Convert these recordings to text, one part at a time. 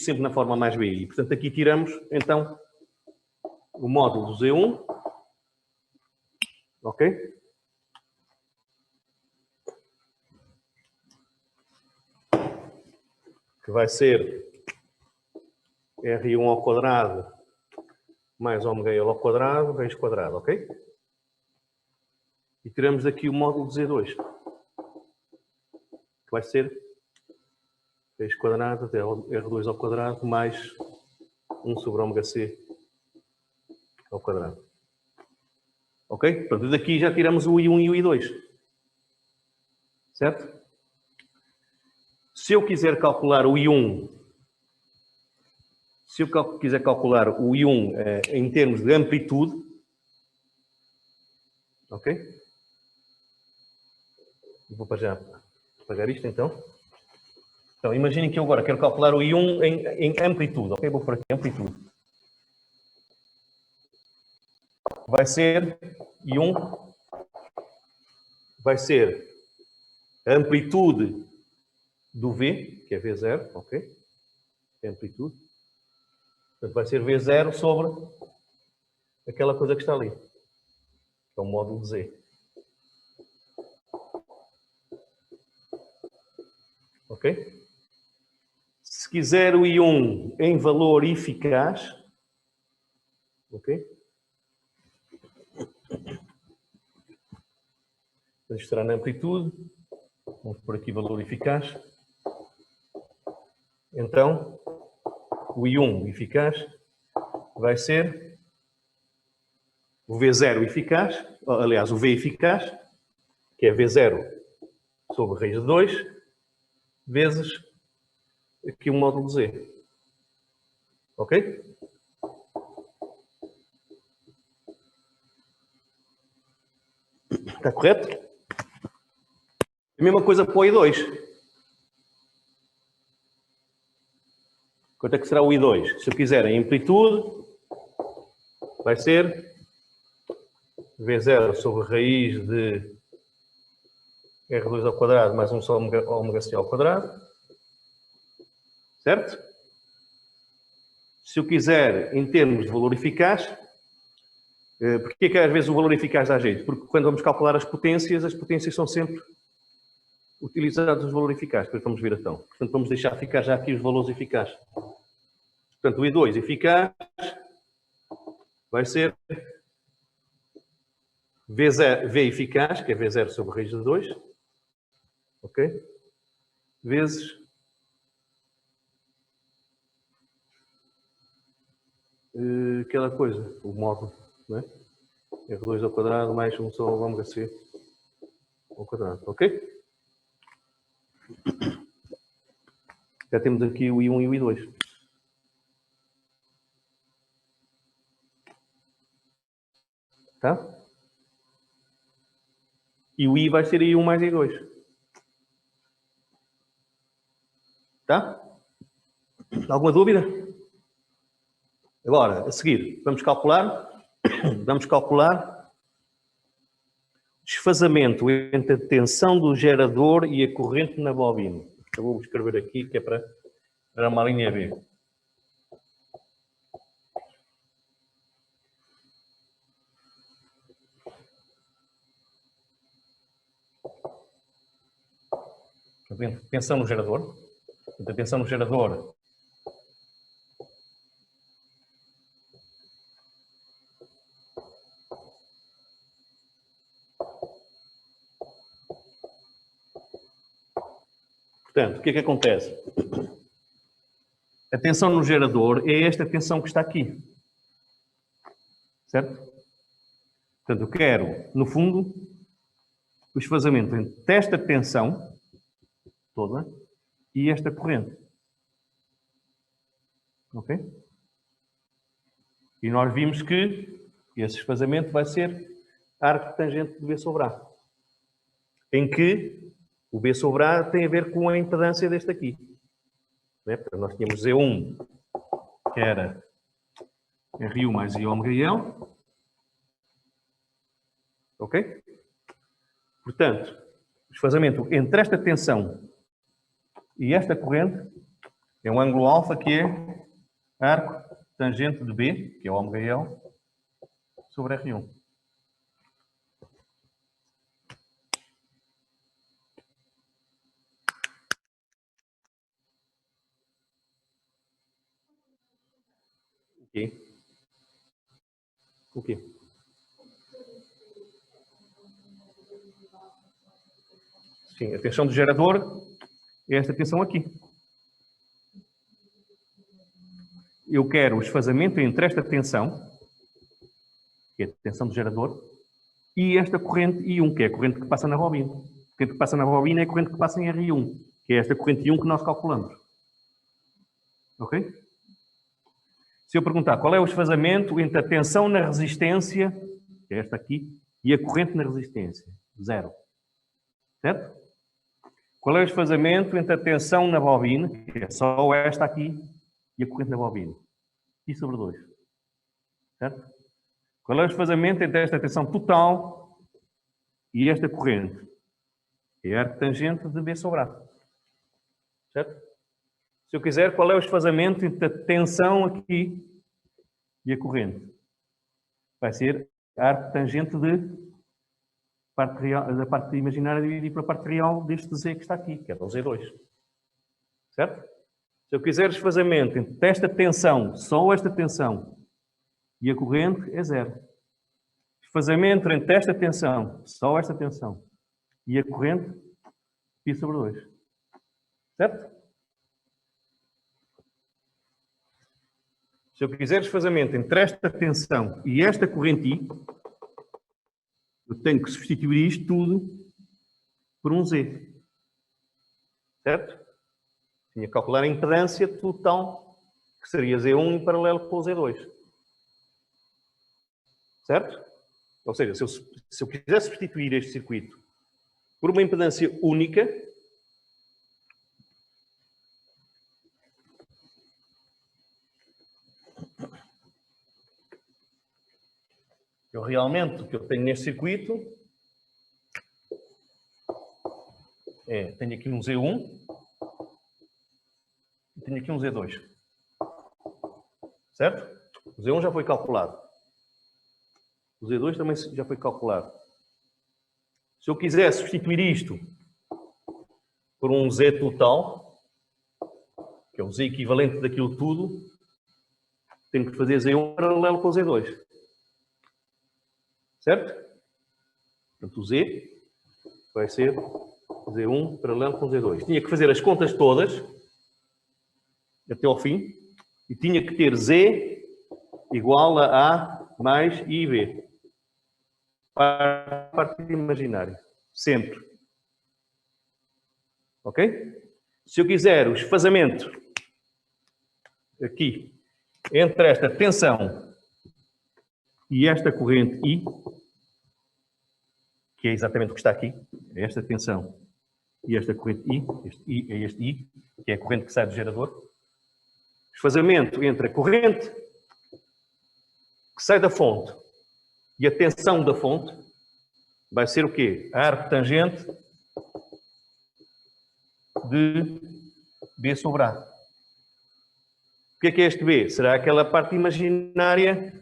sempre na forma mais BI. Portanto, aqui tiramos, então, o módulo do Z1. Ok? Que vai ser R1 ao quadrado mais ômega L ao quadrado, raiz quadrada, ok? E tiramos aqui o módulo de Z2. Que vai ser raiz quadrada de R2 ao quadrado mais 1 sobre ômega C ao quadrado. Ok? Portanto, daqui já tiramos o I1 e o I2. Certo? Se eu quiser calcular o I1, se eu quiser calcular o I1 em termos de amplitude, ok? Vou para já apagar isto então. Então, imaginem que eu agora quero calcular o I1 em amplitude, ok? Vou por aqui, amplitude. Vai ser I1, vai ser a amplitude do V, que é V0, ok? É amplitude. Portanto, vai ser V0 sobre aquela coisa que está ali. Que é o módulo de Z. Ok? Se quiser o I1 em valor eficaz, ok? Vamos estar na amplitude. Vamos por aqui valor eficaz. Então, o I1 eficaz vai ser o V0 eficaz, aliás, o V eficaz, que é V0 sobre raiz de 2, vezes aqui o módulo de Z. Ok? Está correto? A mesma coisa para o I2. Quanto é que será o I2? Se eu quiser em amplitude, vai ser V0 sobre raiz de R2 ao quadrado mais 1 sobre ômega C ao quadrado. Certo? Se eu quiser em termos de valor eficaz, porque é que às vezes o valor eficaz dá jeito? Porque quando vamos calcular as potências são sempre utilizados os valores eficazes. Depois vamos ver então. Portanto, vamos deixar ficar já aqui os valores eficazes. Portanto, o I2 eficaz vai ser V eficaz, que é V0 sobre raiz de 2, ok? Vezes aquela coisa, o módulo, não é? R2 ao quadrado mais 1 sobre ômega C ao quadrado, ok? Já temos aqui o I1 e o I2. Tá? E o I vai ser I1 mais I2. Tá? Alguma dúvida? Agora, a seguir, vamos calcular o desfazamento entre a tensão do gerador e a corrente na bobina. Eu vou escrever aqui, que é para uma linha B. Tensão no gerador. A tensão no gerador portanto, o que é que acontece? A tensão no gerador é esta tensão que está aqui. Certo? Portanto, eu quero, no fundo, o desfazamento entre esta tensão toda e esta corrente. Ok? E nós vimos que esse desfazamento vai ser arco tangente de B sobre A. Em que o B sobre A tem a ver com a impedância deste aqui. Né? Portanto, nós tínhamos Z1, que era R1 mais I ômega e L. Ok? Portanto, o desfazamento entre esta tensão e esta corrente É um ângulo alfa que é arco tangente de B, que é o ômega L, sobre R1. Ok. O quê? Sim, a tensão do gerador é esta tensão aqui. Eu quero o esfazamento entre esta tensão, que é a tensão do gerador, e esta corrente I1, que é a corrente que passa na bobina. A corrente que passa na bobina é a corrente que passa em R1, que é esta corrente I1 que nós calculamos. Ok? Se eu perguntar qual é o esfazamento entre a tensão na resistência, que é esta aqui, e a corrente na resistência? Zero. Certo? Qual é o esfazamento entre a tensão na bobina, que é só esta aqui, e a corrente na bobina? I sobre 2. Certo? Qual é o esfazamento entre esta tensão total e esta corrente? É a arctangente de B sobre A. Certo? Se eu quiser, qual é o esfazamento entre a tensão aqui e a corrente? Vai ser a arctangente da parte imaginária dividir pela parte real deste Z que está aqui, que é o Z2. Certo? Se eu quiser esfazamento entre esta tensão, só esta tensão, e a corrente, é zero. Esfazamento entre esta tensão, só esta tensão, e a corrente, π sobre 2. Certo? Se eu quiser esfazamento entre esta tensão e esta corrente I, eu tenho que substituir isto tudo por um Z. Certo? Tinha que calcular a impedância total, que seria Z1 em paralelo com o Z2. Certo? Ou seja, se eu quiser substituir este circuito por uma impedância única, eu realmente, o que eu tenho neste circuito é, tenho aqui um Z1 e tenho aqui um Z2. Certo? O Z1 já foi calculado. O Z2 também já foi calculado. Se eu quiser substituir isto por um Z total, que é o Z equivalente daquilo tudo, tenho que fazer Z1 paralelo com o Z2. Certo? Portanto, o Z vai ser Z1 paralelo com Z2. Tinha que fazer as contas todas, até ao fim, e tinha que ter Z igual a A mais IB. Para a parte imaginária. Sempre. Ok? Se eu quiser o esfazamento aqui entre esta tensão e esta corrente I, que é exatamente o que está aqui, esta tensão e esta corrente I, este I, que é a corrente que sai do gerador, esfazamento entre a corrente que sai da fonte e a tensão da fonte vai ser o quê? A arctangente de B sobre A. O que é este B? Será aquela parte imaginária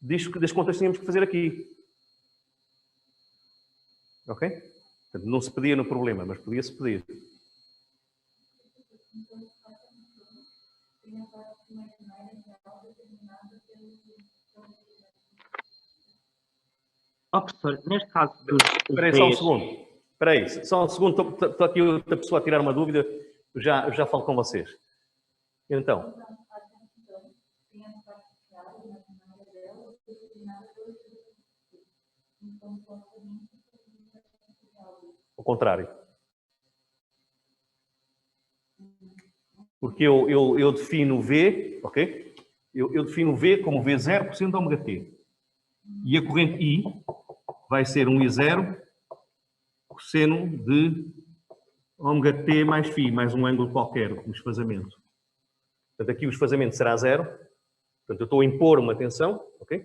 das contas que tínhamos que fazer aqui. Ok? Portanto, não se pedia no problema, mas podia-se pedir. Professor, neste caso dos Espera aí, só um segundo. Espera aí, só um segundo. Estou aqui outra pessoa a tirar uma dúvida. Eu já falo com vocês. Então. Ao contrário. Porque eu defino V, ok? Eu defino V como V0 cosseno de ômega T. E a corrente I vai ser um I0 cosseno de ômega T mais φ, mais um ângulo qualquer, um esfazamento. Portanto, aqui o esfazamento será zero. Portanto, eu estou a impor uma tensão, ok?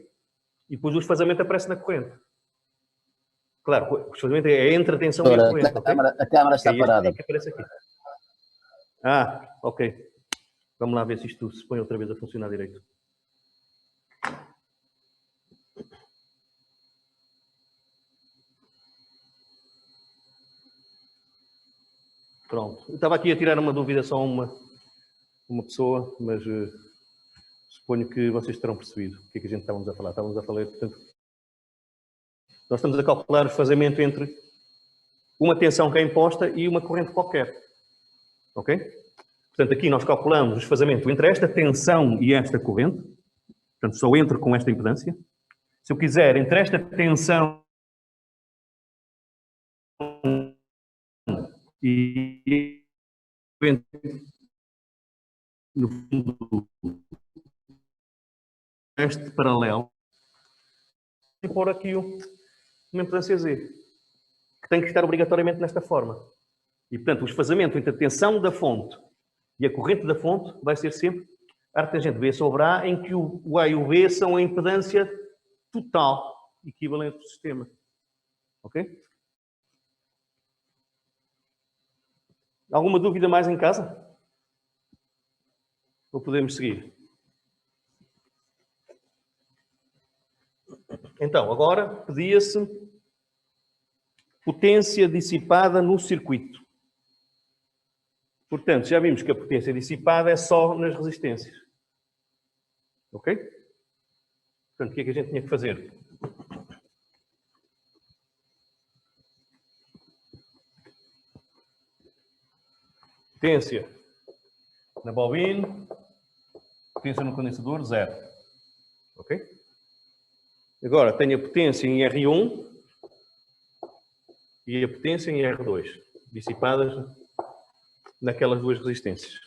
E depois o esfazamento aparece na corrente. Claro, o esfazamento é entre a tensão e a corrente. A câmara está parada. Que aparece aqui. ok. Vamos lá ver se isto se põe outra vez a funcionar direito. Pronto. Eu estava aqui a tirar uma dúvida só a uma pessoa, mas suponho que vocês terão percebido o que é que a gente estávamos a falar. Estávamos a falar, portanto, nós estamos a calcular o fazamento entre uma tensão que é imposta e uma corrente qualquer. Ok? Portanto, aqui nós calculamos o desfazamento entre esta tensão e esta corrente. Portanto, só entro com esta impedância. Se eu quiser, entre esta tensão e no fundo este paralelo, e pôr aqui uma impedância Z, que tem que estar obrigatoriamente nesta forma. E, portanto, o desfazamento entre a tensão da fonte e a corrente da fonte vai ser sempre a arctangente B sobre A, em que o A e o B são a impedância total equivalente do sistema. Ok? Alguma dúvida mais em casa? Ou podemos seguir? Então, agora pedia-se potência dissipada no circuito. Portanto, já vimos que a potência dissipada é só nas resistências. Ok? Portanto, o que é que a gente tinha que fazer? Potência na bobina, potência no condensador, 0. Ok? Agora, tenho a potência em R1 e a potência em R2, dissipadas naquelas duas resistências.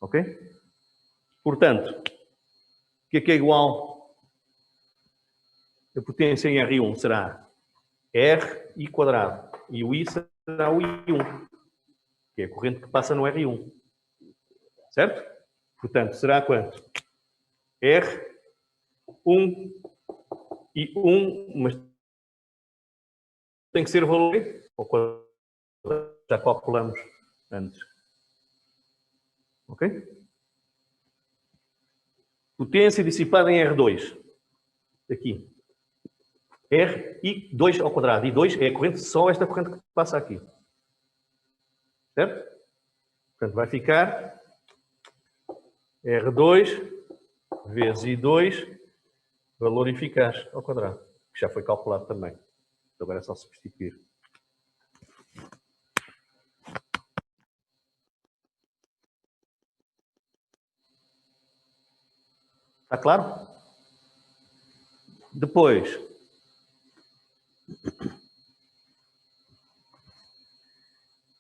Ok? Portanto, o que é igual? A potência em R1 será R I quadrado. E o I será o I1, que é a corrente que passa no R1. Certo? Portanto, será quanto? R1 e 1, mas tem que ser valor ao quadrado. Já calculamos antes. Ok? Potência dissipada em R2. Aqui. R e 2 ao quadrado. E 2 é a corrente, só esta corrente que passa aqui. Certo? Portanto, vai ficar R2 vezes I2, valor eficaz ao quadrado. Que já foi calculado também. Agora é só substituir. Está claro? Depois,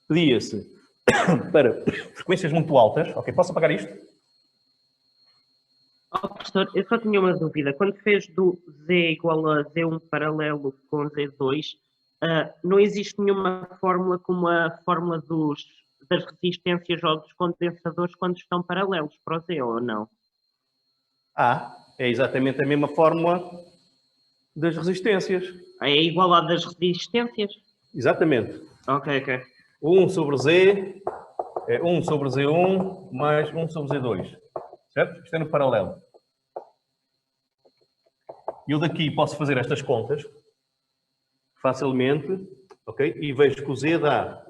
pedia-se para frequências muito altas. Ok, posso apagar isto? Oh, professor, eu só tinha uma dúvida. Quando fez do Z igual a Z1 paralelo com Z2, não existe nenhuma fórmula como a fórmula das resistências ou dos condensadores quando estão paralelos para o Z, ou não? É exatamente a mesma fórmula das resistências. É igual à das resistências? Exatamente. Ok. 1 sobre Z é 1 sobre Z1 mais 1 sobre Z2. Certo? Isto é no paralelo. Eu daqui posso fazer estas contas facilmente, ok? E vejo que o Z dá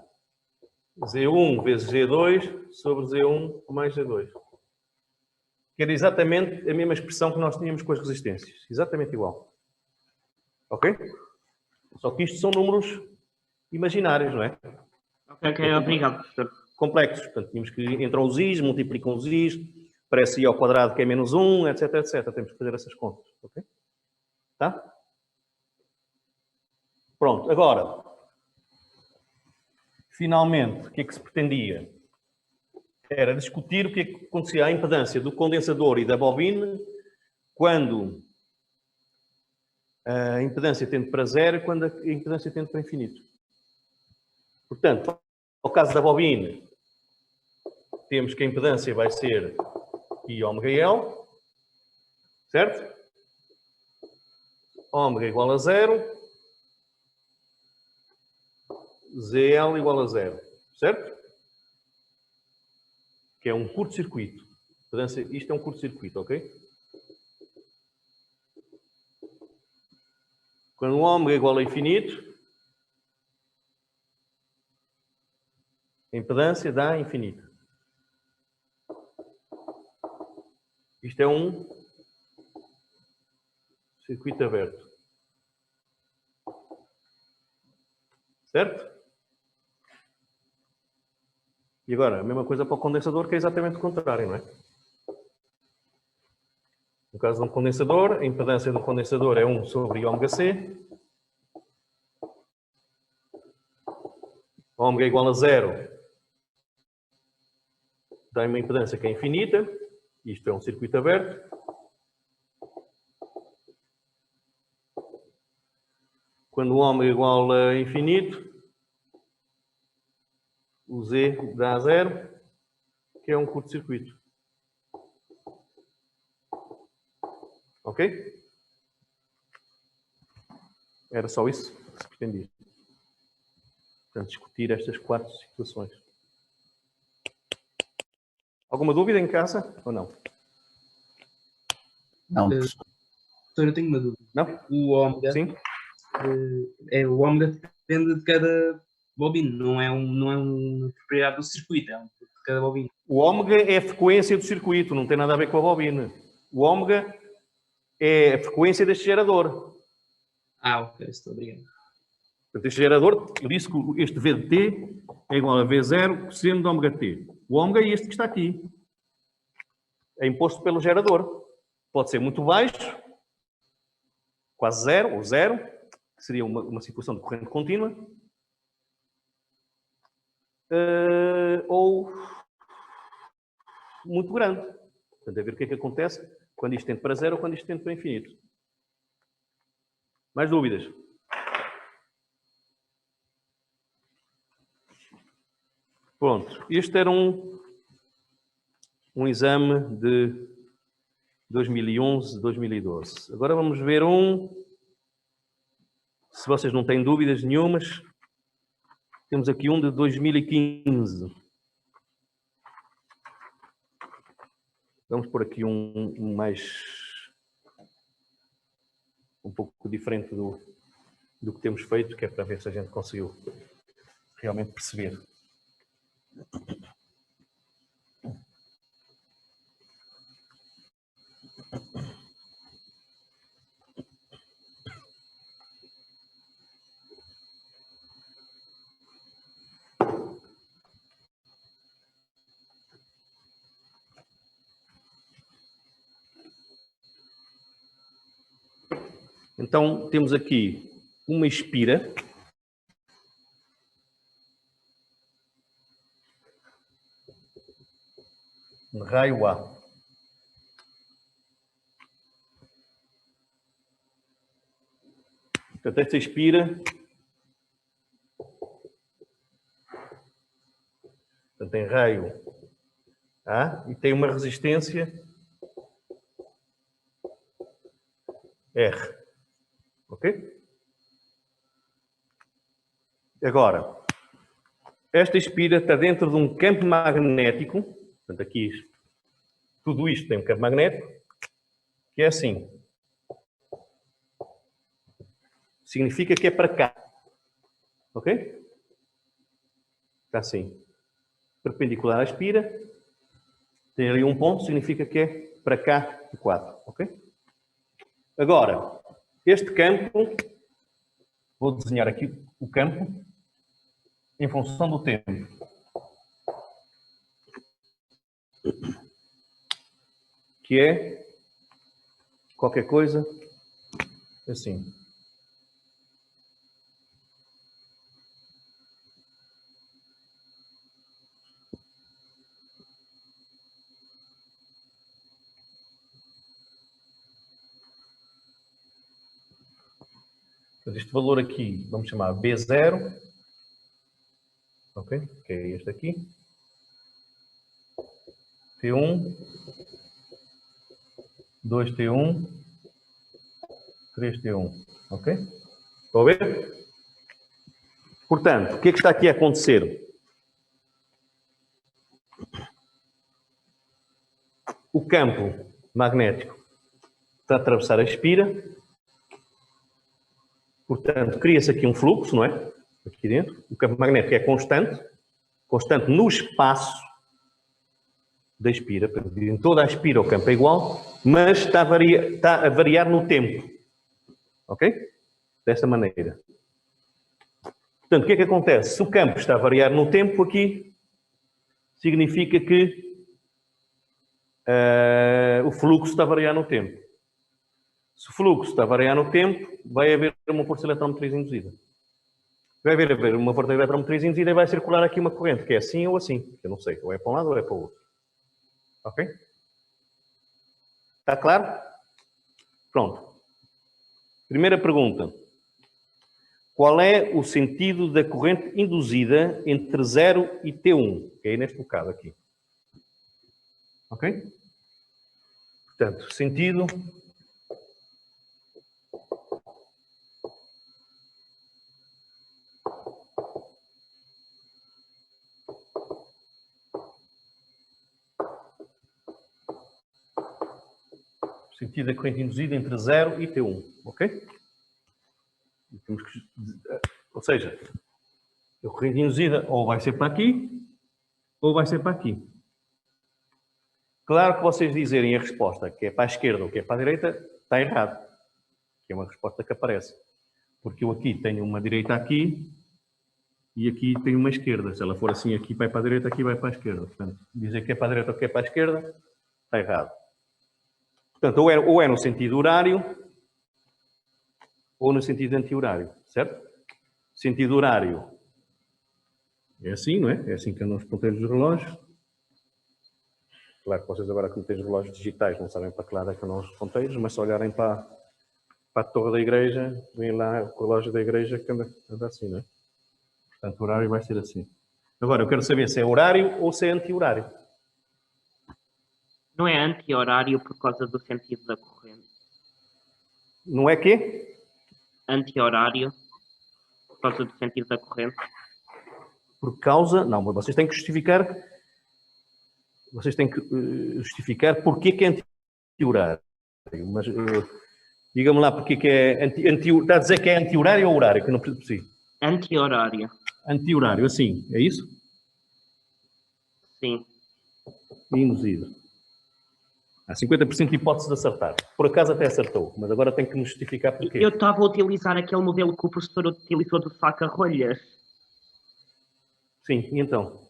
Z1 vezes Z2 sobre Z1 mais Z2. Que era exatamente a mesma expressão que nós tínhamos com as resistências. Exatamente igual. Ok? Só que isto são números imaginários, não é? Ok, obrigado, professor. Complexos. Portanto, tínhamos que entram os i's, multiplicam os i's, parece i ao quadrado que é menos 1, etc, etc. Temos que fazer essas contas. Ok? Tá? Pronto. Agora, finalmente, o que é que se pretendia? Era discutir o que é que acontecia à impedância do condensador e da bobina quando a impedância tende para zero e quando a impedância tende para infinito. Portanto, no caso da bobina, temos que a impedância vai ser I ômega L, certo? Ômega igual a 0, ZL igual a 0, certo? que é um curto-circuito. Isto é um curto-circuito, ok? Quando o ômega é igual a infinito, a impedância dá infinito. Isto é um circuito aberto. Certo? E agora, a mesma coisa para o condensador, que é exatamente o contrário, não é? No caso de um condensador, a impedância do condensador é 1 sobre ômega C. Ômega é igual a 0. Tem uma impedância que é infinita. Isto é um circuito aberto. Quando o ômega é igual a infinito, o Z dá 0, que é um curto-circuito. Ok? Era só isso que se pretendia. Portanto, discutir estas 4 situações. Alguma dúvida em casa ou não? Não, professor. Professor, eu tenho uma dúvida. Não? O ômega, Sim? o ômega depende de cada bobina, não é uma propriedade do circuito, é de cada bobina. O ômega é a frequência do circuito, não tem nada a ver com a bobina. O ômega é a frequência deste gerador. Ok, estou obrigado. Portanto, este gerador, eu disse que este V de T é igual a V0 seno de ômega T. O ômega é este que está aqui. É imposto pelo gerador. Pode ser muito baixo, quase zero, ou zero, que seria uma situação de corrente contínua. Ou muito grande. Portanto, a ver o que é que acontece quando isto tende para zero ou quando isto tende para infinito. Mais dúvidas? Pronto. Este era um exame de 2011, 2012. Agora vamos ver se vocês não têm dúvidas nenhumas, temos aqui um de 2015. Vamos por aqui um pouco diferente do que temos feito, que é para ver se a gente conseguiu realmente perceber. Então, temos aqui uma espira de raio A. Portanto, esta espira tem raio A e tem uma resistência R. Ok? Agora, esta espira está dentro de um campo magnético. Portanto, aqui, tudo isto tem um campo magnético, que é assim. Significa que é para cá. Ok? Está assim. Perpendicular à espira. Tem ali um ponto, significa que é para cá o quadro. Ok? Agora, este campo, vou desenhar aqui o campo em função do tempo. Que é qualquer coisa assim. Este valor aqui, vamos chamar B0, ok? Que é este aqui. T1, 2T1, 3T1, ok? Estão a ver? Portanto, o que é que está aqui a acontecer? o campo magnético está a atravessar a espira. Portanto, cria-se aqui um fluxo, não é? Aqui dentro. O campo magnético é constante no espaço da espira. Em toda a espira o campo é igual, mas está a variar no tempo. Ok? Desta maneira. Portanto, o que é que acontece? Se o campo está a variar no tempo aqui, significa que o fluxo está a variar no tempo. Se o fluxo está a variar no tempo, vai haver uma força eletromotriz induzida. Vai haver uma força eletromotriz induzida e vai circular aqui uma corrente, que é assim ou assim. Eu não sei, ou é para um lado ou é para o outro. Ok? Está claro? Pronto. Primeira pergunta. Qual é o sentido da corrente induzida entre 0 e T1? Que é neste bocado aqui. Ok? Portanto, sentido... Sentido da corrente induzida entre 0 e T1, ok? Ou seja, a corrente induzida ou vai ser para aqui, ou vai ser para aqui. Claro que vocês dizerem a resposta que é para a esquerda ou que é para a direita, está errado. Que é uma resposta que aparece. Porque eu aqui tenho uma direita aqui e aqui tenho uma esquerda. Se ela for assim, aqui vai para a direita, aqui vai para a esquerda. Portanto, dizer que é para a direita ou que é para a esquerda, está errado. Portanto, ou é no sentido horário, ou no sentido anti-horário, certo? Sentido horário é assim, não é? É assim que andam os ponteiros dos relógios. Claro que vocês agora, como têm os relógios digitais, não sabem para que lado é que andam os ponteiros, mas se olharem para a torre da igreja, vem lá o relógio da igreja que anda assim, não é? Portanto, o horário vai ser assim. Agora, eu quero saber se é horário ou se é anti-horário. Não é anti-horário por causa do sentido da corrente. Não é quê? Anti-horário por causa do sentido da corrente. Por causa... Não, mas vocês têm que justificar... Vocês têm que justificar porque que é anti-horário. Mas diga-me lá porque que é anti-horário. Está a dizer que é anti-horário ou horário? Que eu não percebi. Anti-horário. Anti-horário, assim. É isso? Sim. Induzido. Há 50% de hipóteses de acertar. Por acaso até acertou, mas agora tem que me justificar porquê. Eu estava a utilizar aquele modelo que o professor utilizou do saca-rolhas. Sim, e então?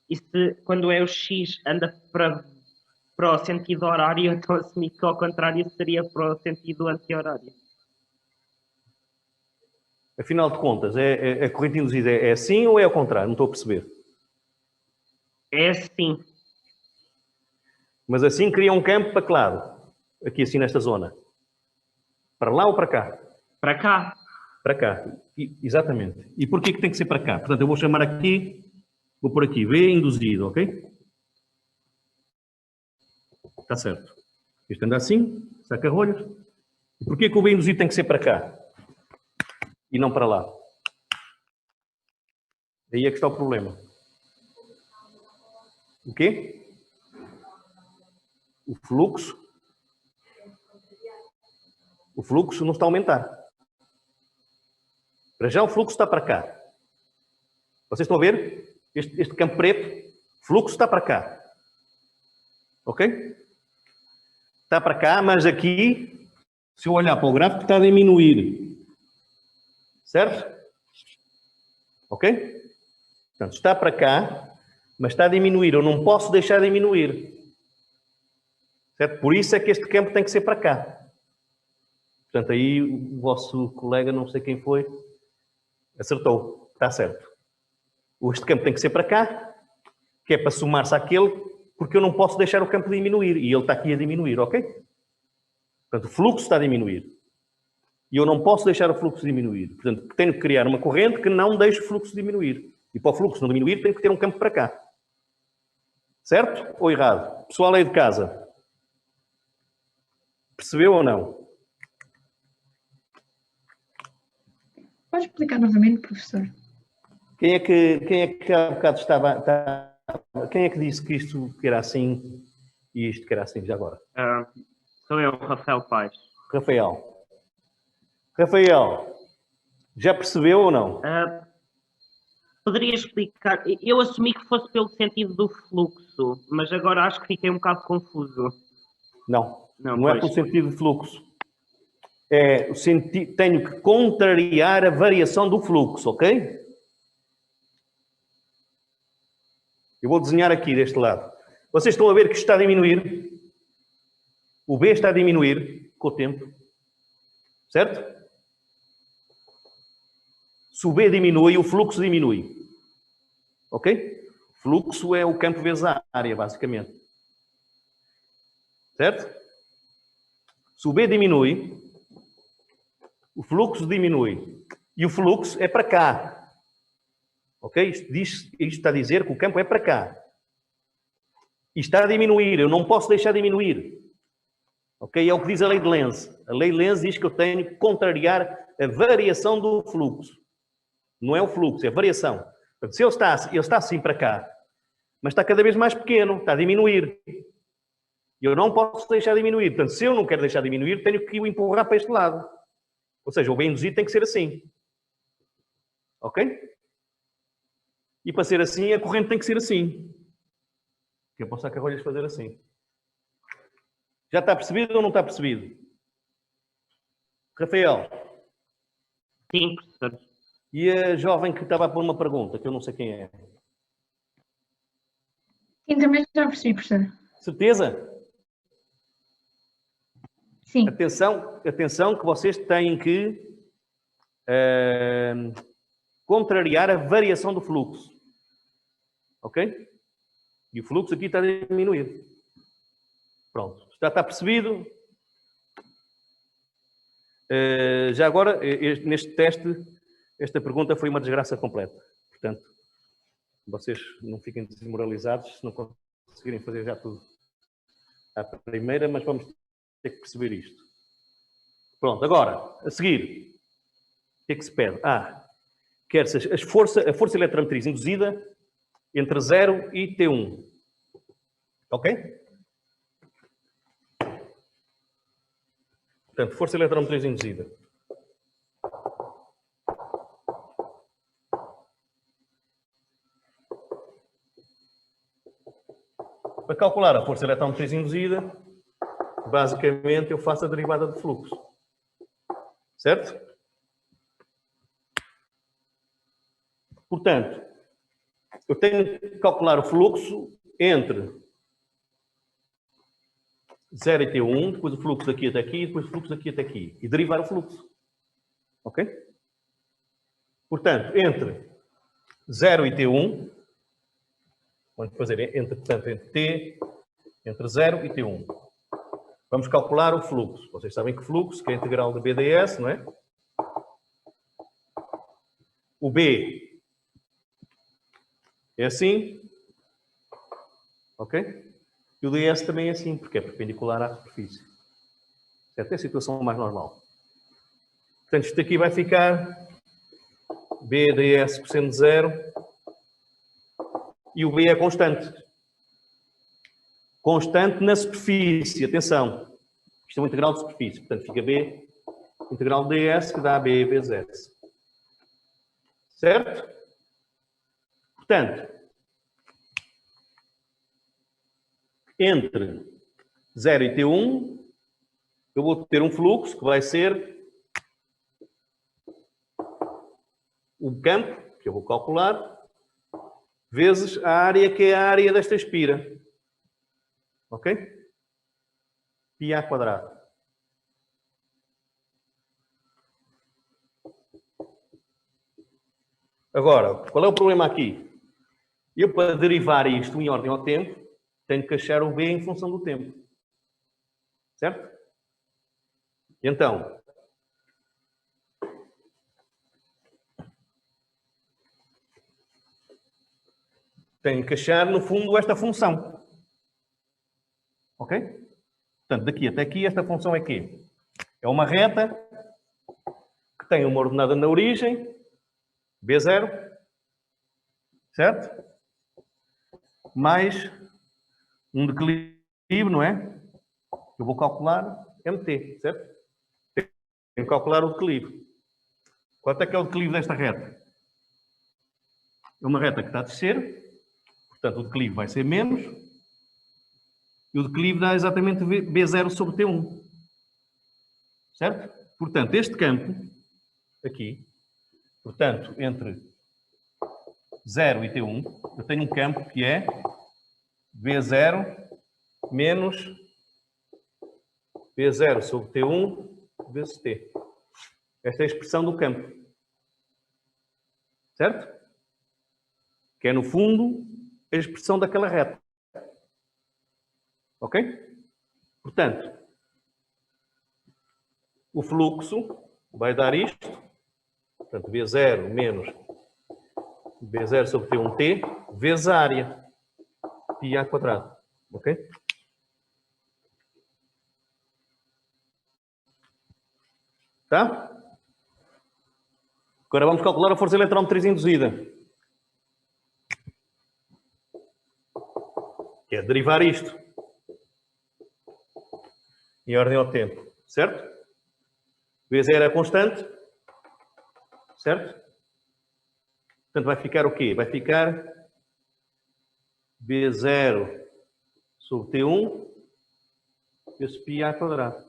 E se, quando é o X, anda para o sentido horário, então assumi que ao contrário seria para o sentido anti-horário. Afinal de contas, a corrente induzida é assim ou é ao contrário? Não estou a perceber. É assim. Mas assim cria um campo para que lado? Aqui assim nesta zona. Para lá ou para cá? Para cá. Para cá. Exatamente. E porquê que tem que ser para cá? Portanto, eu vou chamar aqui, vou pôr aqui, V induzido, ok? Está certo. Isto anda assim, saca-rolhas. E porquê que o V induzido tem que ser para cá? E não para lá? Aí é que está o problema. O quê? O fluxo não está a aumentar. Para já o fluxo está para cá. Vocês estão a ver? Este campo preto, o fluxo está para cá. Ok? Está para cá, mas aqui, se eu olhar para o gráfico, está a diminuir. Certo? Ok? Portanto, está para cá, mas está a diminuir. Eu não posso deixar de diminuir. Certo? Por isso é que este campo tem que ser para cá. Portanto, aí o vosso colega, não sei quem foi, acertou. Está certo. Este campo tem que ser para cá, que é para somar-se àquele, porque eu não posso deixar o campo diminuir. E ele está aqui a diminuir, ok? Portanto, o fluxo está a diminuir. E eu não posso deixar o fluxo diminuir. Portanto, tenho que criar uma corrente que não deixe o fluxo diminuir. E para o fluxo não diminuir, tenho que ter um campo para cá. Certo ou errado? Pessoal aí de casa, percebeu ou não? Pode explicar novamente, professor? Quem é que há bocado quem é que disse que isto era assim E isto que era assim já agora. Sou eu, Rafael Paes. Rafael, já percebeu ou não? Poderia explicar? Eu assumi que fosse pelo sentido do fluxo, mas agora acho que fiquei um bocado confuso. Não é pelo sentido de fluxo. É o sentido, tenho que contrariar a variação do fluxo, ok? Eu vou desenhar aqui deste lado. Vocês estão a ver que isto está a diminuir? O B está a diminuir com o tempo. Certo? Se o B diminui, o fluxo diminui. Ok? Fluxo é o campo vezes a área, basicamente. Certo? Se o B diminui, o fluxo diminui. E o fluxo é para cá. Ok? Isto está a dizer que o campo é para cá. E está a diminuir. Eu não posso deixar diminuir. Ok? É o que diz a lei de Lenz. A lei de Lenz diz que eu tenho que contrariar a variação do fluxo. Não é o fluxo, é a variação. Portanto, se ele está assim para cá, mas está cada vez mais pequeno, está a diminuir. Eu não posso deixar diminuir. Portanto, se eu não quero deixar diminuir, tenho que o empurrar para este lado. Ou seja, o B induzido tem que ser assim. Ok? E para ser assim, a corrente tem que ser assim. Eu posso a carrolhas fazer assim. Já está percebido ou não está percebido? Rafael? Sim, professor. E a jovem que estava a pôr uma pergunta, que eu não sei quem é. Sim, também já percebi, professor. Certeza? Sim. Atenção que vocês têm que contrariar a variação do fluxo. Ok? E o fluxo aqui está a diminuir. Pronto. Já está percebido? Já agora, neste teste, esta pergunta foi uma desgraça completa. Portanto, vocês não fiquem desmoralizados se não conseguirem fazer já tudo à primeira, mas vamos ter que perceber isto. Pronto, agora, a seguir, o que é que se pede? Quer-se a força eletromotriz induzida entre 0 e T1. Ok? Portanto, força eletromotriz induzida. Para calcular a força eletromotriz induzida, basicamente eu faço a derivada do fluxo. Certo? Portanto, eu tenho que calcular o fluxo entre 0 e T1, depois o fluxo daqui até aqui, depois o fluxo daqui até aqui. E derivar o fluxo. Ok? Portanto, entre 0 e T1, vamos fazer entre T, entre 0 e T1. Vamos calcular o fluxo. Vocês sabem que fluxo, que é a integral de BDS, não é? O B é assim. Ok? E o ds também é assim, porque é perpendicular à superfície. Certo? É a situação mais normal. Portanto, isto aqui vai ficar B ds por seno de 0 e o B é constante. Constante na superfície, atenção. Isto é um integral de superfície, portanto fica B integral de ds que dá B vezes S. Certo? Portanto, entre 0 e T1, eu vou ter um fluxo que vai ser o campo, que eu vou calcular, vezes a área que é a área desta espira. Ok? Π a quadrado. Agora, qual é o problema aqui? Eu, para derivar isto em ordem ao tempo, tenho que achar o B em função do tempo. Certo? Então, tenho que achar, no fundo, esta função. Ok? Portanto, daqui até aqui, esta função é quê? É uma reta que tem uma ordenada na origem, B0, certo? Mais um declive não é? Eu vou calcular MT, certo? Tenho que calcular o declive. Quanto é que é o declive desta reta? É uma reta que está a descer, portanto o declive vai ser menos, e o declive dá exatamente B0 sobre T1. Certo? Portanto, este campo, aqui, portanto, entre 0 e T1, eu tenho um campo que é B0 menos B0 sobre T1 vezes T. Esta é a expressão do campo. Certo? Que é, no fundo, a expressão daquela reta. Ok? Portanto, o fluxo vai dar isto. Portanto, B0 menos B0 sobre T1T vezes a área. Pi A quadrado. Ok? Tá? Agora vamos calcular a força eletromotriz induzida. Que é derivar isto em ordem ao tempo. Certo? V0 é constante. Certo? Portanto, vai ficar o quê? Vai ficar B0 sobre T1 vezes π A quadrado.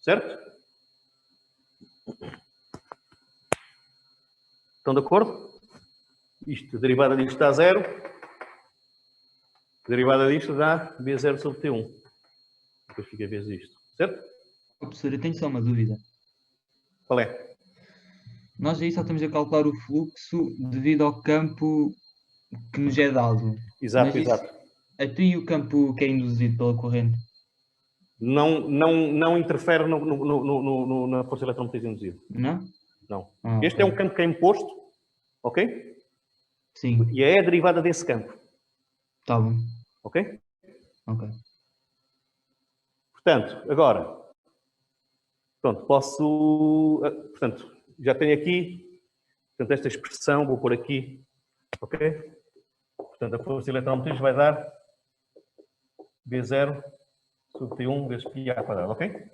Certo? Estão de acordo? Isto, a derivada disto dá 0. A derivada disto dá B0 sobre T1. Depois fica vezes isto. Certo? Professor, eu tenho só uma dúvida. Qual é? Nós aí só estamos a calcular o fluxo devido ao campo que nos é dado. Exato, Mas isso, exato. até e o campo que é induzido pela corrente? Não interfere na força eletromotriz induzida. Não? Não. Ah, Este ok. é um campo que é imposto, ok? Sim, E é a derivada desse campo, está bom. ok? Ok. Portanto, agora, pronto, posso, portanto, já tenho aqui, portanto, esta expressão, vou pôr aqui, ok? Portanto, a força eletromotriz vai dar B0 sobre T1 vezes π A quadrado, ok?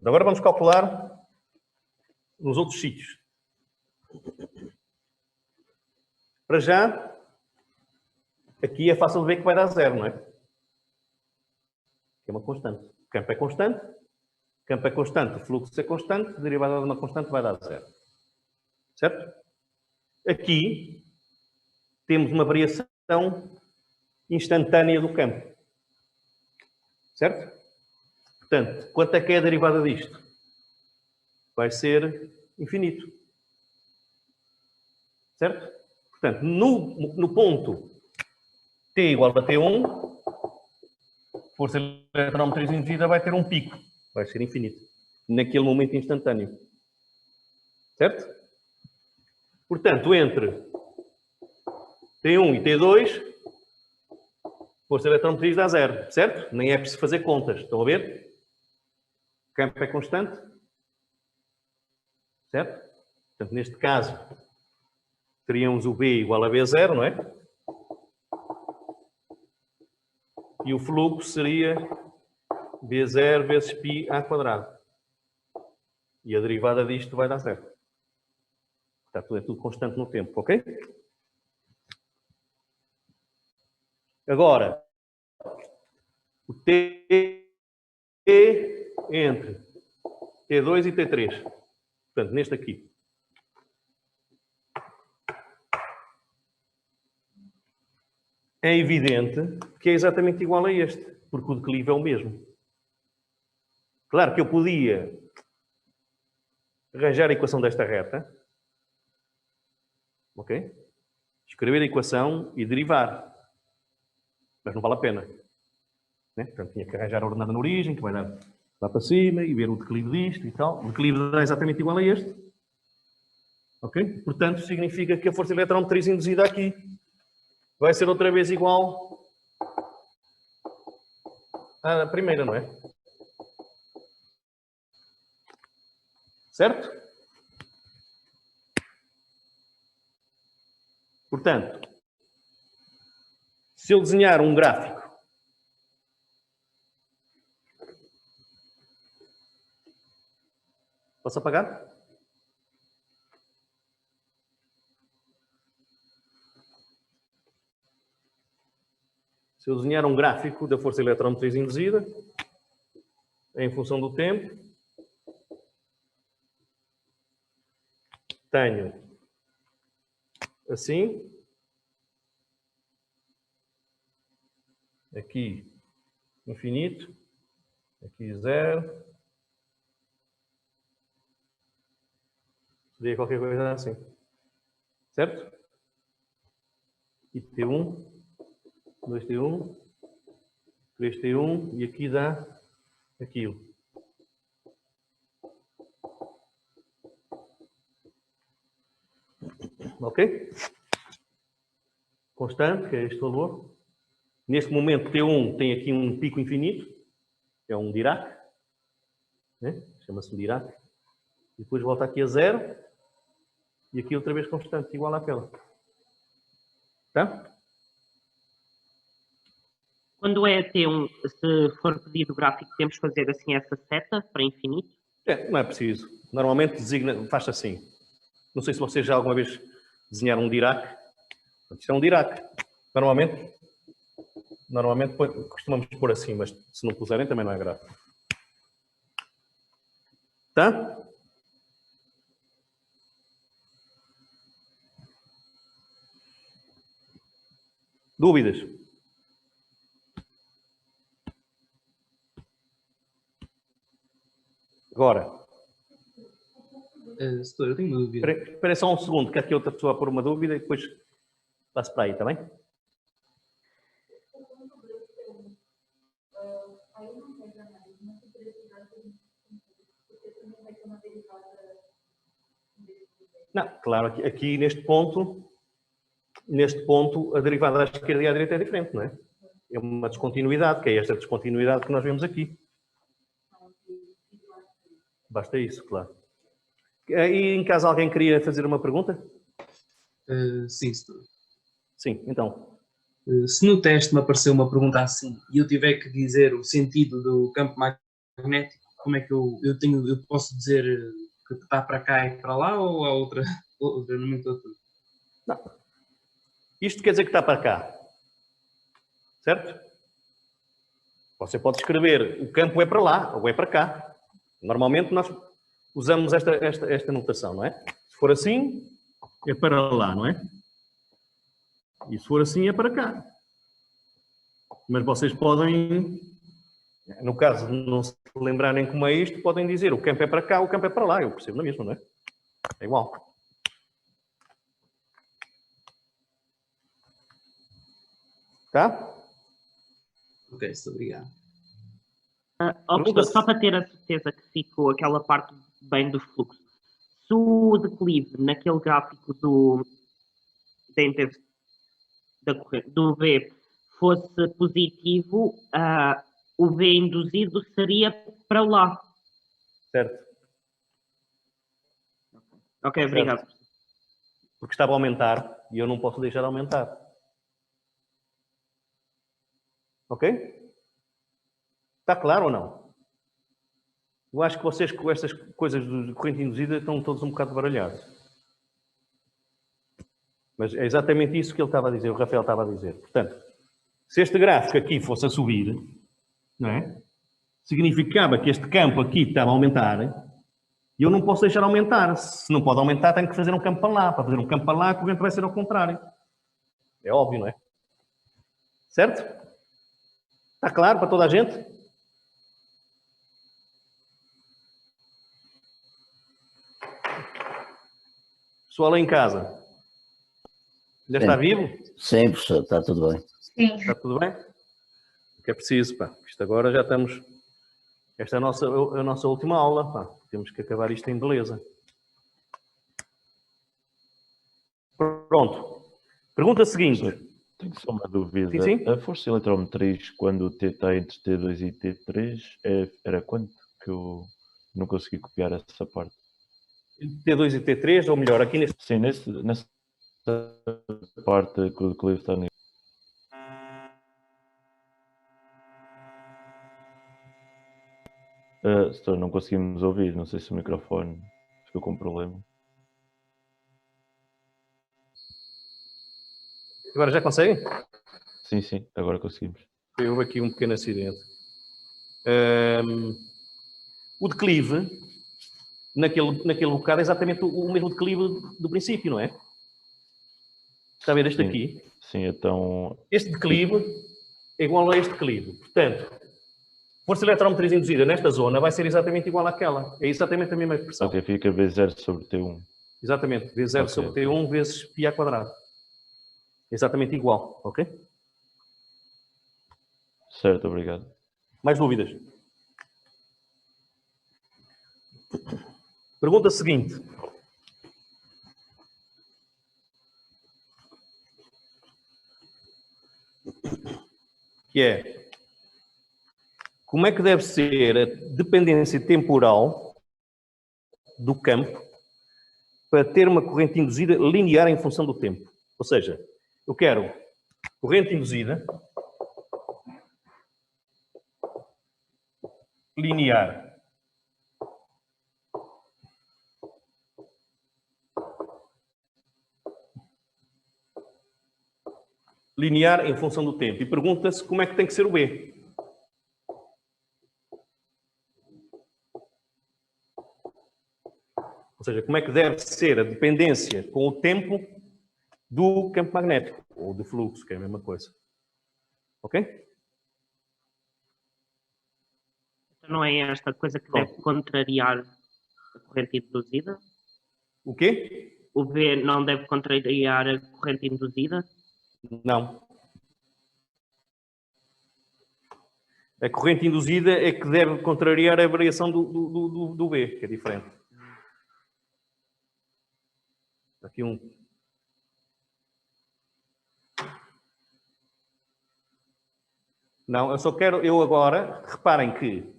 Agora vamos calcular nos outros sítios. Para já, aqui é fácil de ver que vai dar 0, não é? É uma constante. O campo é constante. O campo é constante, o fluxo é constante. A derivada de uma constante vai dar 0. Certo? Aqui temos uma variação instantânea do campo. Certo? Portanto, quanto é que é a derivada disto? Vai ser infinito. Certo? Portanto, no ponto T igual a T1, força eletromotriz induzida vai ter um pico. Vai ser infinito. Naquele momento instantâneo. Certo? Portanto, entre T1 e T2, força eletromotriz dá 0. Certo? Nem é preciso fazer contas. Estão a ver? O campo é constante. Certo? Portanto, neste caso, teríamos o B igual a B0, não é? E o fluxo seria B0 vezes π A quadrado. E a derivada disto vai dar 0. Portanto, é tudo constante no tempo, ok? Agora, o T entre T2 e T3. Portanto, neste aqui. É evidente que é exatamente igual a este, porque o declive é o mesmo. Claro que eu podia arranjar a equação desta reta, ok? Escrever a equação e derivar. Mas não vale a pena. Né? Portanto, tinha que arranjar a ordenada na origem, que vai dar lá para cima, e ver o declive disto e tal. O declive dá exatamente igual a este. Ok? Portanto, significa que a força eletromotriz induzida aqui vai ser outra vez igual à primeira, não é? Certo? Portanto, se eu desenhar um gráfico Posso apagar? Se eu desenhar um gráfico da força eletromotriz induzida, em função do tempo, tenho assim, aqui infinito, aqui zero, seria qualquer coisa assim, certo? E T1, 2T1, 3T1 e aqui dá aquilo. Ok? Constante, que é este valor. Neste momento, T1 tem aqui um pico infinito, que é um Dirac, né? Chama-se Dirac. E depois volta aqui a zero, e aqui outra vez constante, igual àquela. Tá? Quando é T1, se for pedido o gráfico, temos que fazer assim essa seta para infinito? Não é preciso. Normalmente faz-se assim. Não sei se vocês já alguma vez desenharam um Dirac. Isto é um Dirac. Normalmente costumamos pôr assim, mas se não puserem também não é grave. Tá? Dúvidas? Agora. Setor, eu tenho uma dúvida. Espera só um segundo, que aqui outra pessoa a pôr uma dúvida e depois passo para aí, está bem? Não, claro, aqui neste ponto, a derivada da esquerda e à direita é diferente, não é? É uma descontinuidade, que é esta descontinuidade que nós vemos aqui. Basta isso, claro. E em caso alguém queria fazer uma pergunta? Sim, setor. Sim, então. Se no teste me apareceu uma pergunta assim e eu tiver que dizer o sentido do campo magnético, como é que eu posso dizer que está para cá e para lá ou há outra nomenclatura? Não. Isto quer dizer que está para cá. Certo? Você pode escrever o campo é para lá ou é para cá. Normalmente nós usamos esta notação, não é? Se for assim, é para lá, não é? E se for assim, é para cá. Mas vocês podem, no caso de não se lembrarem como é isto, podem dizer o campo é para cá, o campo é para lá. Eu percebo na mesma, não é? É igual. Tá? Ok, muito obrigado. Só para ter a certeza que ficou aquela parte bem do fluxo. Se o declive naquele gráfico do V fosse positivo, o V induzido seria para lá. Certo. Ok, obrigado. Porque estava a aumentar e eu não posso deixar de aumentar. Ok? Está claro ou não? Eu acho que vocês com estas coisas de corrente induzida estão todos um bocado baralhados. Mas é exatamente isso que ele estava a dizer, o Rafael estava a dizer. Portanto, se este gráfico aqui fosse a subir, não é? Significava que este campo aqui estava a aumentar e eu não posso deixar aumentar. Se não pode aumentar, tenho que fazer um campo para lá. Para fazer um campo para lá, a corrente vai ser ao contrário. É óbvio, não é? Certo? Está claro para toda a gente? Pessoal aí em casa. Já está vivo? Sim, professor, está tudo bem. Sim. Está tudo bem? O que é preciso, pá. Isto agora já estamos... Esta é a nossa última aula, pá. Temos que acabar isto em beleza. Pronto. Pergunta seguinte. Tenho só uma dúvida. Sim, sim. A força eletromotriz, quando o T está entre T2 e T3, era quanto? Que eu não consegui copiar essa parte. T2 e T3, ou melhor, aqui neste... Sim, nessa parte que o declive está nisso. Setor, não conseguimos ouvir. Não sei se o microfone ficou com problema. Agora já conseguem? Sim, sim, agora conseguimos. Houve aqui um pequeno acidente. O declive, naquele bocado, é exatamente o mesmo declive do princípio, não é? Está a ver este Sim. aqui? Sim, então. Este declive é igual a este declive. Portanto, força eletrómotriz induzida nesta zona vai ser exatamente igual àquela. É exatamente a mesma expressão. Ok, fica V0 sobre T1. Exatamente. V0 Ok, sobre ok. T1 vezes π ao quadrado. Exatamente igual. Ok? Certo, obrigado. Mais dúvidas? Pergunta seguinte. Que é: como é que deve ser a dependência temporal do campo para ter uma corrente induzida linear em função do tempo? Ou seja, eu quero corrente induzida linear em função do tempo. E pergunta-se como é que tem que ser o B. Ou seja, como é que deve ser a dependência com o tempo do campo magnético, ou do fluxo, que é a mesma coisa. Ok? Então não é esta coisa que deve contrariar a corrente induzida? O quê? O B não deve contrariar a corrente induzida? Não. A corrente induzida é que deve contrariar a variação do B, que é diferente. Aqui um... Não, eu só quero... Eu agora... Reparem que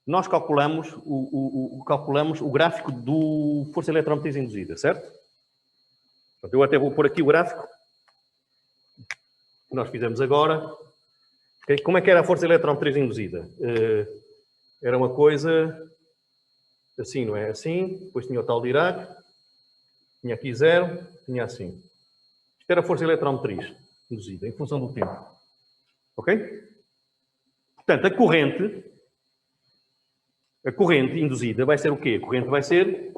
nós calculamos o gráfico do força eletrómotriz induzida, certo? Portanto, eu até vou pôr aqui o gráfico que nós fizemos agora. Okay? Como é que era a força eletrómotriz induzida? Era uma coisa assim, não é? Assim, depois tinha o tal de Dirac, tinha aqui 0, tinha assim. Isto era a força eletrómotriz induzida, em função do tempo. Ok? Portanto, a corrente induzida vai ser o quê? A corrente vai ser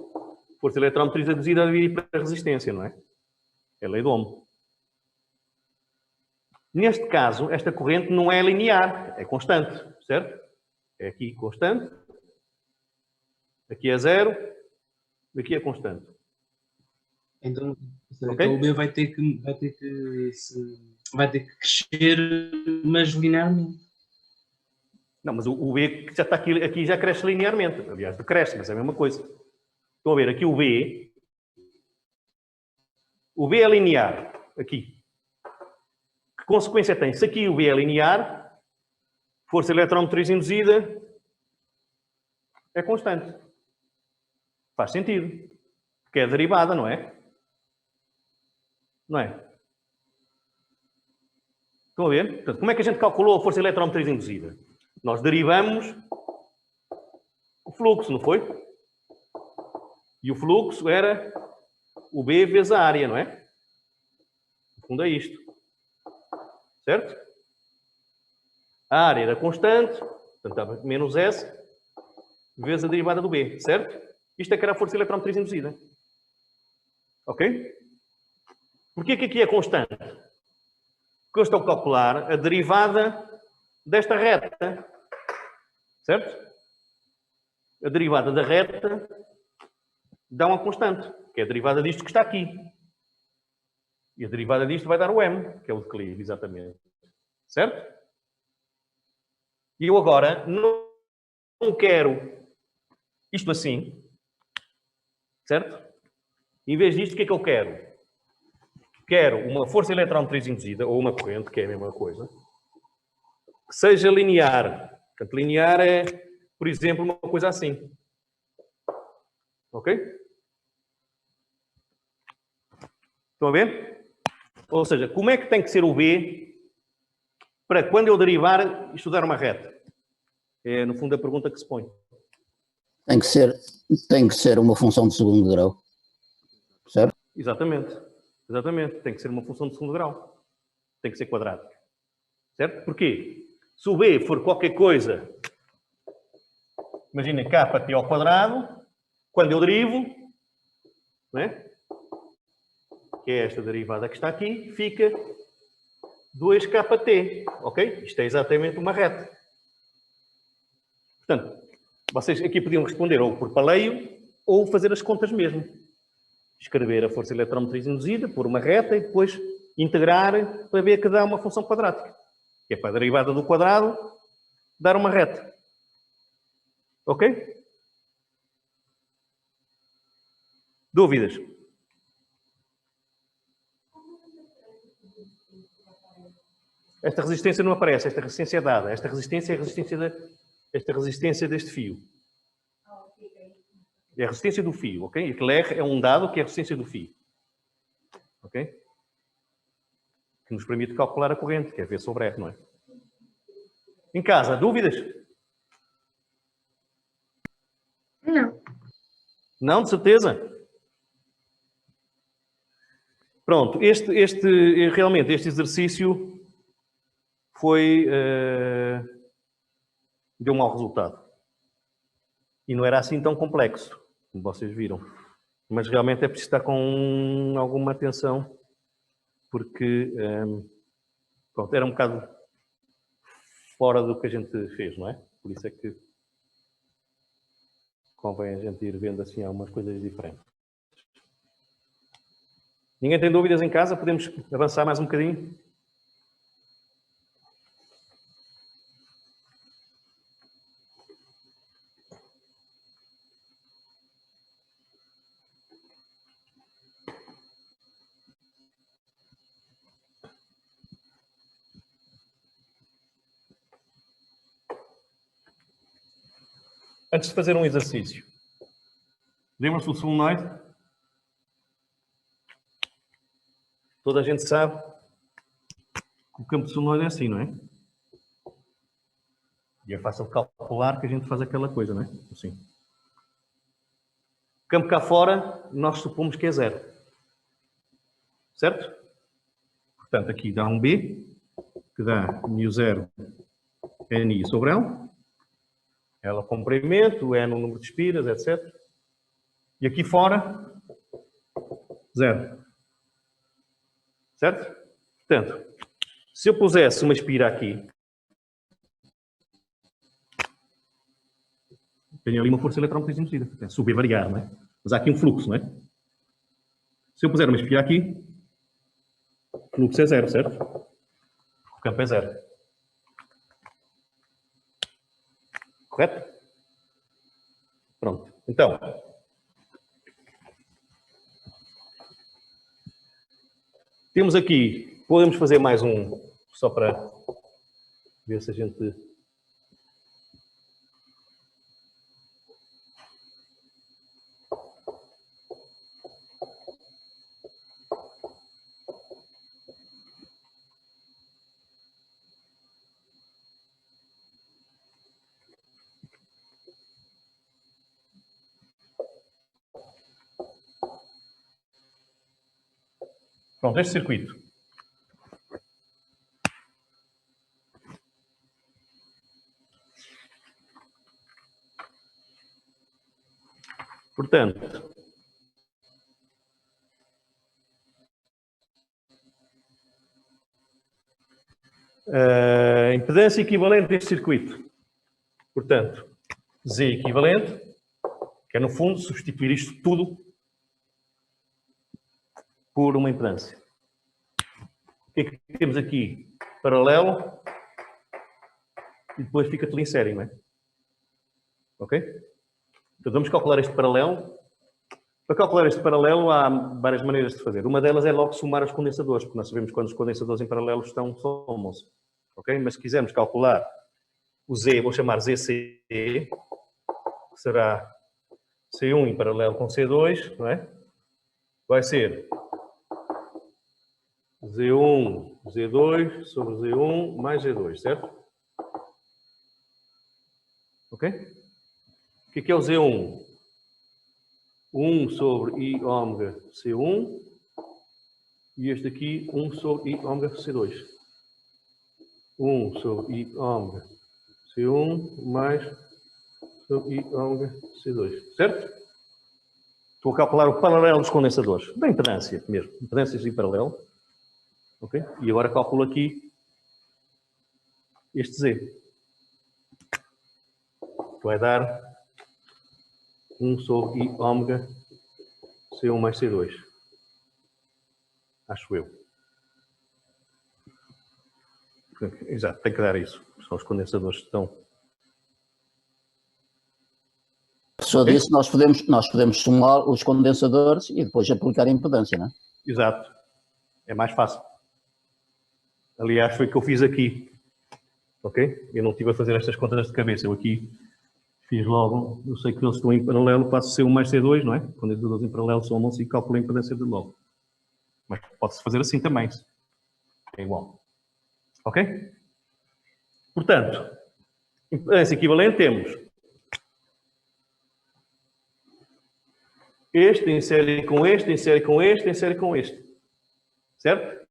força eletrómotriz induzida dividida pela resistência, não é? É a lei de Ohm. Neste caso, esta corrente não é linear, é constante, certo? É aqui constante, aqui é 0, aqui é constante. Então, Ok? então o B vai ter que crescer, mas linearmente. Não, mas o B que já está aqui já cresce linearmente. Aliás, decresce, mas é a mesma coisa. Estão a ver, aqui o B é linear, aqui. Que consequência tem? Se aqui o B é linear, força eletrómotriz induzida é constante. Faz sentido. Porque é derivada, não é? Não é? Estão a ver? Portanto, como é que a gente calculou a força eletrómotriz induzida? Nós derivamos o fluxo, não foi? E o fluxo era o B vezes a área, não é? No fundo é isto. Certo? A área era constante, portanto estava menos S, vezes a derivada do B, certo? Isto é que era a força eletrómotriz induzida. Ok? Porquê que aqui é constante? Porque eu estou a calcular a derivada desta reta. Certo? A derivada da reta dá uma constante, que é a derivada disto que está aqui. E a derivada disto vai dar o M, que é o declive, exatamente. Certo? E eu agora não quero isto assim. Certo? Em vez disto, o que é que eu quero? Quero uma força eletrómotriz induzida, ou uma corrente, que é a mesma coisa, que seja linear. Portanto, linear é, por exemplo, uma coisa assim. Ok? Estão a ver? Ou seja, como é que tem que ser o B para quando eu derivar, isto dar uma reta? É, no fundo, a pergunta que se põe. Tem que ser uma função de segundo grau. Certo? Exatamente. Exatamente. Tem que ser uma função de segundo grau. Tem que ser quadrática. Certo? Porquê? Se o B for qualquer coisa, imagina kt ao quadrado, quando eu derivo, né? Que é esta derivada que está aqui, fica 2kt, ok? Isto é exatamente uma reta. Portanto, vocês aqui podiam responder ou por paleio ou fazer as contas mesmo. Escrever a força eletromotriz induzida por uma reta e depois integrar para ver que dá uma função quadrática. Que é para a derivada do quadrado dar uma reta. Ok? Dúvidas? Esta resistência não aparece, esta resistência é dada. Esta resistência é a resistência deste fio. É a resistência do fio, ok? Aquele R é um dado que é a resistência do fio. Ok? Que nos permite calcular a corrente, que é V sobre R, não é? Em casa, dúvidas? Não. Não, de certeza? Pronto, realmente este exercício deu um mau resultado. E não era assim tão complexo, como vocês viram. Mas realmente é preciso estar com alguma atenção, porque pronto, era um bocado fora do que a gente fez, não é? Por isso é que convém a gente ir vendo assim algumas coisas diferentes. Ninguém tem dúvidas em casa? Podemos avançar mais um bocadinho? Antes de fazer um exercício, lembram-se do solenoide? Toda a gente sabe que o campo de solenoide é assim, não é? E é fácil calcular que a gente faz aquela coisa, não é? Assim. O campo cá fora, nós supomos que é zero. Certo? Portanto, aqui dá um B, que dá μ0 NI sobre L. L é o comprimento, N é o número de espiras, etc. E aqui fora, zero. Certo? Portanto, se eu pusesse uma espira aqui, tenho ali uma força eletromotriz induzida. Se o B variar, não é? Mas há aqui um fluxo, não é? Se eu puser uma espira aqui, o fluxo é zero, certo? O campo é zero. Correto? Pronto. Então, temos aqui, podemos fazer mais um, só para ver se a gente... Pronto, este circuito. Portanto, a impedância equivalente deste circuito. Portanto, Z equivalente, que é no fundo substituir isto tudo por uma impedância. O que é que temos aqui? Paralelo. E depois fica tudo em série, não é? Ok? Então vamos calcular este paralelo. Para calcular este paralelo há várias maneiras de fazer. Uma delas é logo somar os condensadores, porque nós sabemos que quando os condensadores em paralelo estão, somam-se. Ok? Mas se quisermos calcular o Z, vou chamar ZC, que será C1 em paralelo com C2, não é? Vai ser Z1, Z2 sobre Z1 mais Z2, certo? Ok? O que é o Z1? 1 sobre I ômega C1 e este aqui 1 sobre I ômega C2. 1 sobre I ômega C1 mais sobre I ômega C2. Certo? Estou a calcular o paralelo dos condensadores. Da impedância mesmo. Impedâncias em paralelo. Ok? E agora calculo aqui este Z. Vai dar 1 sobre I ômega C1 mais C2. Acho eu. Exato, tem que dar isso. São os condensadores que estão. O professor disse que nós podemos somar os condensadores e depois aplicar a impedância, não é? Exato. É mais fácil. Aliás, foi o que eu fiz aqui. Ok? Eu não estive a fazer estas contas de cabeça. Eu aqui fiz logo. Eu sei que eles estão em paralelo, passo C1 mais C2, não é? Quando os dois em paralelo somam-se e calculo a impedância de logo. Mas pode-se fazer assim também. É igual. Ok? Portanto, impedância equivalente temos este em série com este, em série com este, em série com este. Certo?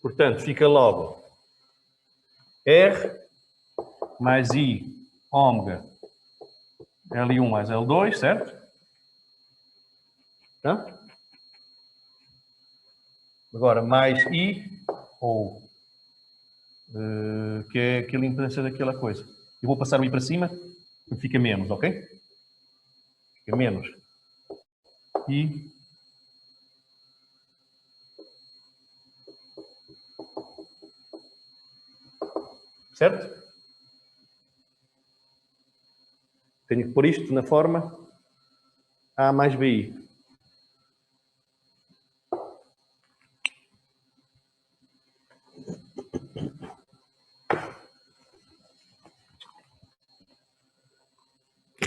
Portanto, fica logo R mais I ômega L1 mais L2, certo? Tá? Agora, mais I, ou que é aquela impedância daquela coisa. Eu vou passar o I para cima, fica menos, ok? Fica menos. I certo? Tenho que pôr isto na forma A mais BI.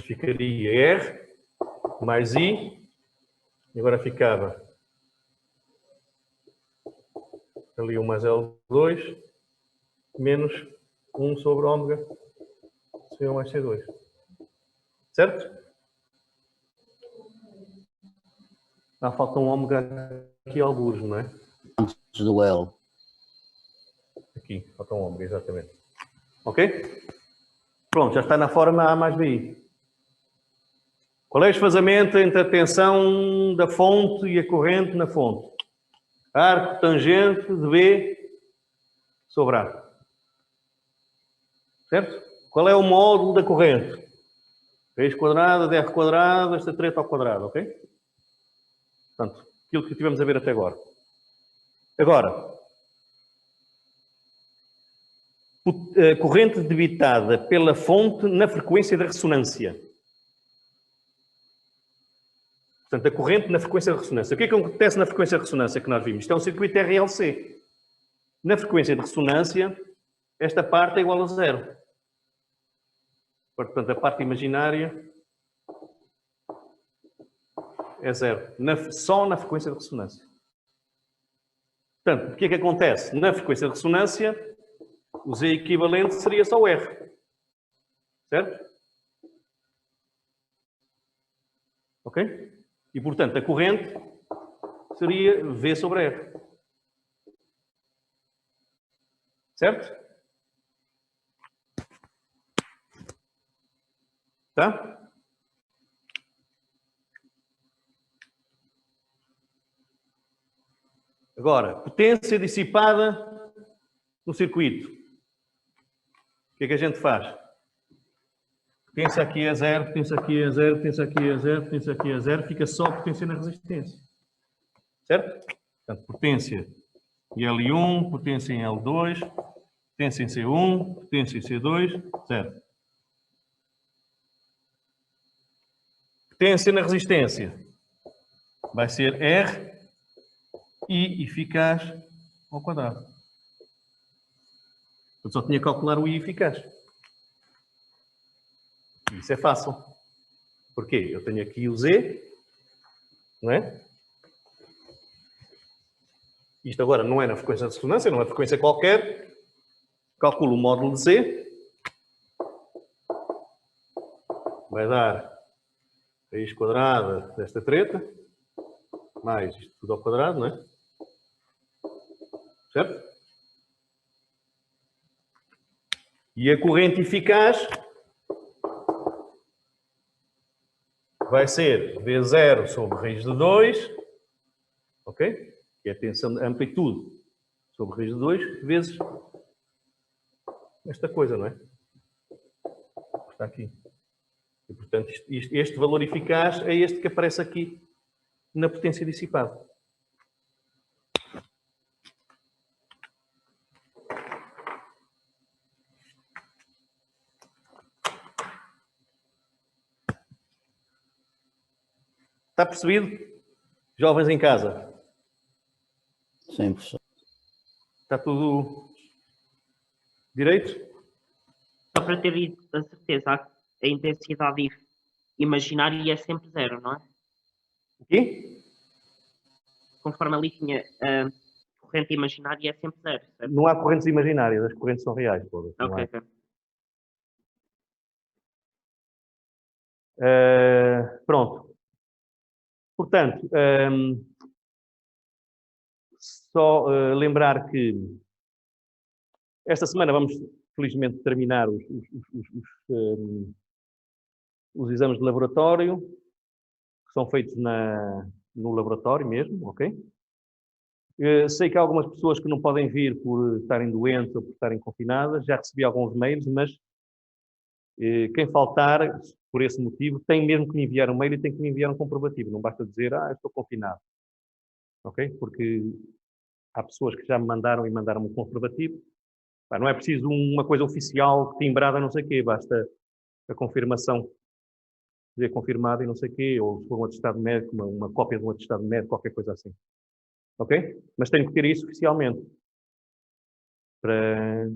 Ficaria R mais I, e agora ficava L1 mais L2, menos 1 sobre ômega C1 mais C2. Certo? Falta um ômega aqui alguns, não é? Antes do L. Aqui, falta um ômega, exatamente. Ok? Pronto, já está na forma A mais BI. Qual é o desfazamento entre a tensão da fonte e a corrente na fonte? Arco tangente de B sobre A. Certo? Qual é o módulo da corrente? X quadrada, DR quadrado, esta treta ao quadrado, ok? Portanto, aquilo que tivemos a ver até agora. Agora, corrente debitada pela fonte na frequência da ressonância. Portanto, a corrente na frequência de ressonância. O que é que acontece na frequência de ressonância que nós vimos? Isto é um circuito RLC. Na frequência de ressonância, esta parte é igual a zero. Portanto, a parte imaginária é zero. Só na frequência de ressonância. Portanto, o que é que acontece? Na frequência de ressonância, o Z equivalente seria só o R. Certo? Ok? E, portanto, a corrente seria V sobre R. Certo? Tá? Agora, potência dissipada no circuito. O que é que a gente faz? Potência aqui é zero, potência aqui é zero, potência aqui é zero, potência aqui é zero, fica só potência na resistência. Certo? Portanto, potência em L1, potência em L2, potência em C1, potência em C2, zero. Potência na resistência vai ser R I eficaz ao quadrado. Eu só tinha que calcular o I eficaz. Isso é fácil. Porquê? Eu tenho aqui o Z, não é? Isto agora não é na frequência de ressonância, não é frequência qualquer. Calculo o módulo de Z. vai dar raiz quadrada desta treta, mais isto tudo ao quadrado, não é? Certo? E a corrente eficaz vai ser V0 sobre raiz de 2, ok? Que é a tensão, a amplitude sobre raiz de 2, vezes esta coisa, não é? Está aqui. E, portanto, este valor eficaz é este que aparece aqui na potência dissipada. Está percebido? Jovens em casa. Sim, professor. Está tudo direito? Só para ter a certeza, a intensidade imaginária é sempre zero, não é? O quê? Conforme ali tinha a corrente imaginária é sempre zero, certo? Não há correntes imaginárias, as correntes são reais. Todas, não Ok, há. ok. Pronto. Portanto, só lembrar que esta semana vamos, felizmente, terminar os exames de laboratório, que são feitos no laboratório mesmo, ok? Sei que há algumas pessoas que não podem vir por estarem doentes ou por estarem confinadas, já recebi alguns mails, mas quem faltar, por esse motivo, tem mesmo que me enviar um mail e tem que me enviar um comprovativo. Não basta dizer, estou confinado. Ok? Porque há pessoas que já me mandaram e mandaram-me um comprovativo. Não é preciso uma coisa oficial, timbrada, não sei o quê. Basta a confirmação, dizer confirmado e não sei o quê, ou se for um atestado médico, uma cópia de um atestado médico, qualquer coisa assim. Ok? Mas tenho que ter isso oficialmente. Para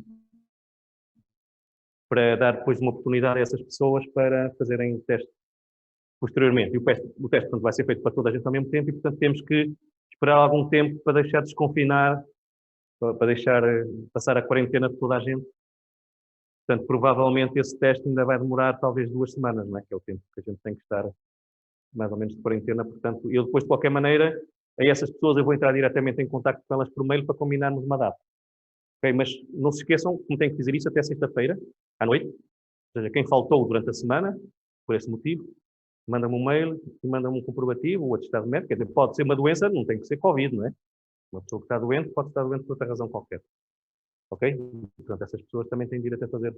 dar depois uma oportunidade a essas pessoas para fazerem o teste posteriormente. E o teste, portanto, vai ser feito para toda a gente ao mesmo tempo e, portanto, temos que esperar algum tempo para deixar desconfinar, para deixar passar a quarentena de toda a gente. Portanto, provavelmente esse teste ainda vai demorar talvez 2 semanas, não é? Que é o tempo que a gente tem que estar mais ou menos de quarentena. Portanto, eu depois, de qualquer maneira, a essas pessoas eu vou entrar diretamente em contacto com elas por mail para combinarmos uma data. Okay? Mas não se esqueçam que tem que dizer isso até sexta-feira, à noite. Ou seja, quem faltou durante a semana, por esse motivo, manda-me um mail e manda-me um comprovativo, ou atestado médico. Quer dizer, pode ser uma doença, não tem que ser Covid, não é? Uma pessoa que está doente pode estar doente por outra razão qualquer. Ok? Portanto, essas pessoas também têm direito a fazer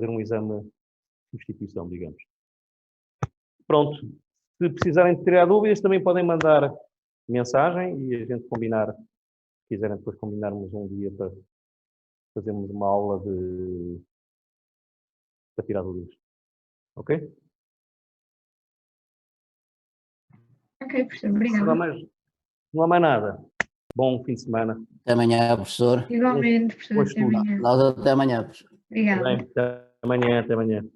um exame de substituição, digamos. Pronto. Se precisarem de tirar dúvidas, também podem mandar mensagem e a gente combinar, se quiserem depois combinarmos um dia para fazermos uma aula para tirar dúvidas. Ok? Ok, professor, obrigada. Não há mais nada. Bom fim de semana. Até amanhã, professor. Igualmente, professor, Pois até tudo. amanhã. Nós até amanhã, professor. Obrigada. Bem, até amanhã.